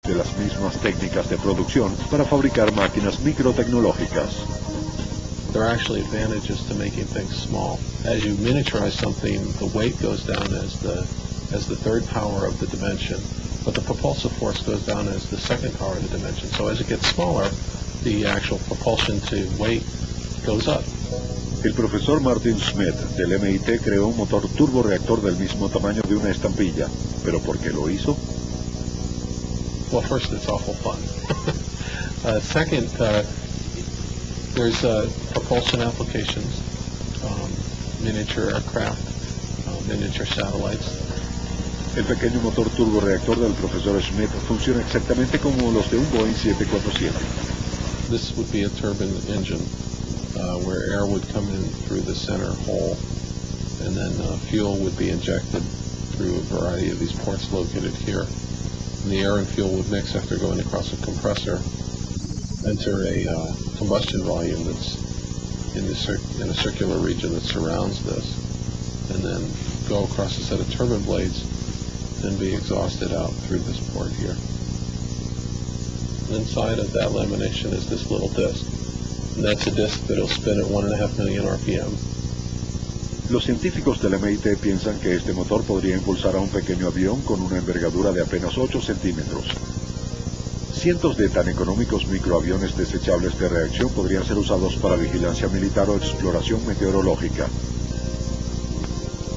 de las mismas técnicas de producción para fabricar máquinas microtecnológicas. There are actually advantages to making things small. As you miniaturize something, the weight goes down as the third power of the dimension, but the propulsive force goes down as the second power of the dimension. So as it gets smaller, the actual propulsion to weight goes up. El profesor Martin Schmidt del MIT creó un motor turborreactor del mismo tamaño de una estampilla. ¿Pero por qué lo hizo? Well, first, it's awful fun. Second, there's propulsion applications, miniature aircraft, miniature satellites. El pequeño motor turborreactor del profesor Schmidt funciona exactamente como los de un Boeing 747. This would be a turbine engine where air would come in through the center hole, and then fuel would be injected through a variety of these ports located here. And the air and fuel would mix after going across a compressor, enter a combustion volume that's in a circular region that surrounds this, and then go across a set of turbine blades, then be exhausted out through this port here. Inside of that lamination is this little disc, and that's a disc that will spin at 1.5 million RPM. Los científicos del MIT piensan que este motor podría impulsar a un pequeño avión con una envergadura de apenas 8 centímetros. Cientos de tan económicos microaviones desechables de reacción podrían ser usados para vigilancia militar o exploración meteorológica.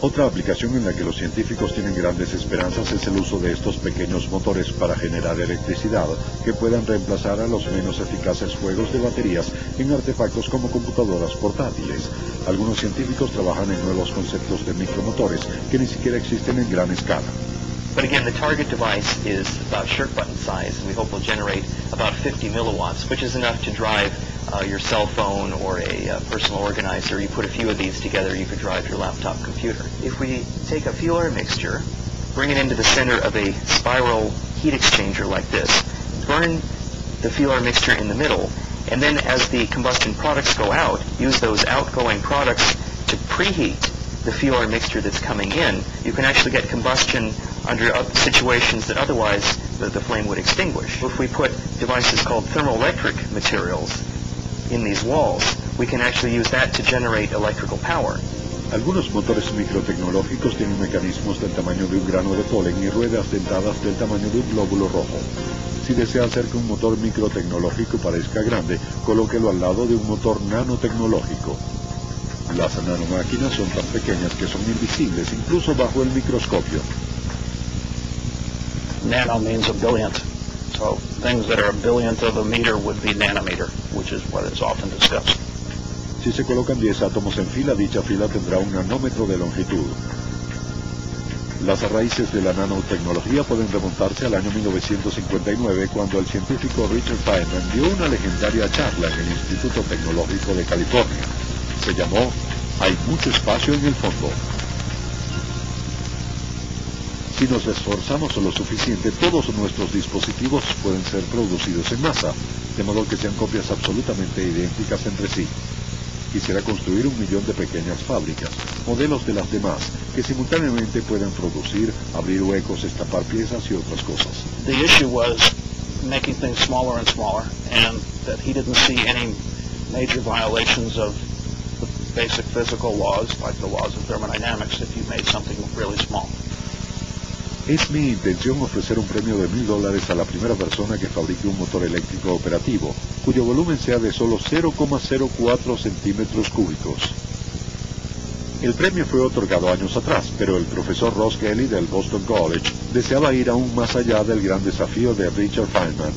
Otra aplicación en la que los científicos tienen grandes esperanzas es el uso de estos pequeños motores para generar electricidad que puedan reemplazar a los menos eficaces juegos de baterías en artefactos como computadoras portátiles. Algunos científicos trabajan en nuevos conceptos de micromotores que ni siquiera existen en gran escala. But again, the target device is about shirt button size, and we hope will generate about 50 milliwatts, which is enough to drive your cell phone or a personal organizer. You put a few of these together, you could drive your laptop computer. If we take a fuel air mixture, bring it into the center of a spiral heat exchanger like this, burn the fuel air mixture in the middle, and then as the combustion products go out, use those outgoing products to preheat the fuel air mixture that's coming in, you can actually get combustion under situations that otherwise the flame would extinguish. If we put devices called thermoelectric materials in these walls, we can actually use that to generate electrical power. Algunos motores microtecnológicos tienen mecanismos del tamaño de un grano de polen y ruedas dentadas del tamaño de un glóbulo rojo. Si desea hacer que un motor microtecnológico parezca grande, colóquelo al lado de un motor nanotecnológico. Las nanomáquinas son tan pequeñas que son invisibles incluso bajo el microscopio. Nano means a billionth. So things that are a billionth of a meter would be nanometer, which is what is often discussed. Si se colocan 10 átomos en fila, dicha fila tendrá un nanómetro de longitud. Las raíces de la nanotecnología pueden remontarse al año 1959, cuando el científico Richard Feynman dio una legendaria charla en el Instituto Tecnológico de California. Se llamó "Hay mucho espacio en el fondo". Si nos esforzamos lo suficiente, todos nuestros dispositivos pueden ser producidos en masa, de modo que sean copias absolutamente idénticas entre sí. Quisiera construir 1 millón de pequeñas fábricas, modelos de las demás, que simultáneamente puedan producir, abrir huecos, estampar piezas y otras cosas. The issue was making things smaller and smaller, and that he didn't see any major violations of the basic physical laws, like the laws of thermodynamics, if you made something really small. Es mi intención ofrecer un premio de $1000 a la primera persona que fabrique un motor eléctrico operativo, cuyo volumen sea de solo 0,04 centímetros cúbicos. El premio fue otorgado años atrás, pero el profesor Ross Kelly del Boston College deseaba ir aún más allá del gran desafío de Richard Feynman.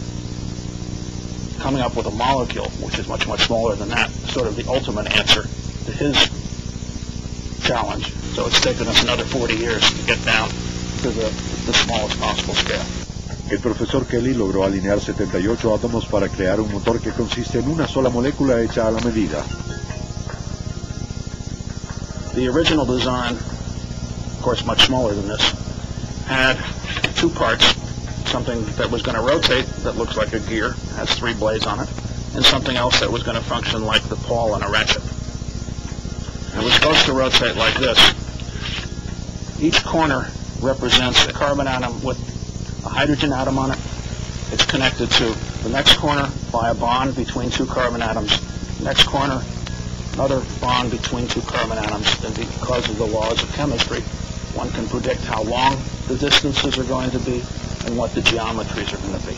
Coming up with a molecule, which is much, much smaller than that, sort of the ultimate answer to his challenge. So it's taken us another 40 years to get down to the smallest possible scale. El profesor Kelly logró alinear 78 átomos para crear un motor que consiste en una sola molécula hecha a la medida. The original design, of course much smaller than this, had 2 parts, something that was going to rotate that looks like a gear, has 3 blades on it, and something else that was going to function like the pawl on a ratchet. It was supposed to rotate like this. Each corner represents a carbon atom with a hydrogen atom on it, It's connected to the next corner by a bond between two carbon atoms. Next corner, another bond between two carbon atoms. And because of the laws of chemistry, one can predict how long the distances are going to be and what the geometries are going to be.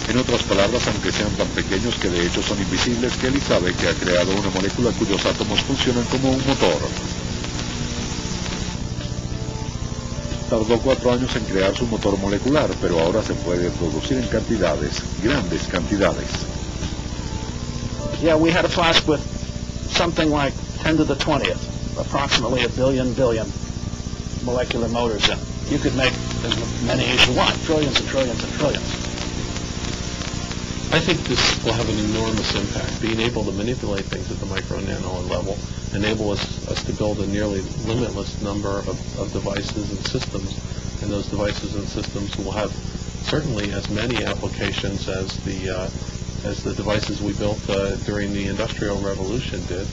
En otras palabras, aunque sean tan pequeños que de hecho son invisibles, Kelly sabe que ha creado una molécula cuyos átomos funcionan como un motor. Tardó 4 años en crear su motor molecular, pero ahora se puede producir en cantidades, grandes cantidades. Yeah, we had a flask with something like 10 to the 20th, approximately a billion molecular motors in. You could make as many as you want, trillions and trillions and trillions. I think this will have an enormous impact. Being able to manipulate things at the micro and nano level enable us to build a nearly limitless number of devices and systems, and those devices and systems will have certainly as many applications as the devices we built during the Industrial Revolution did.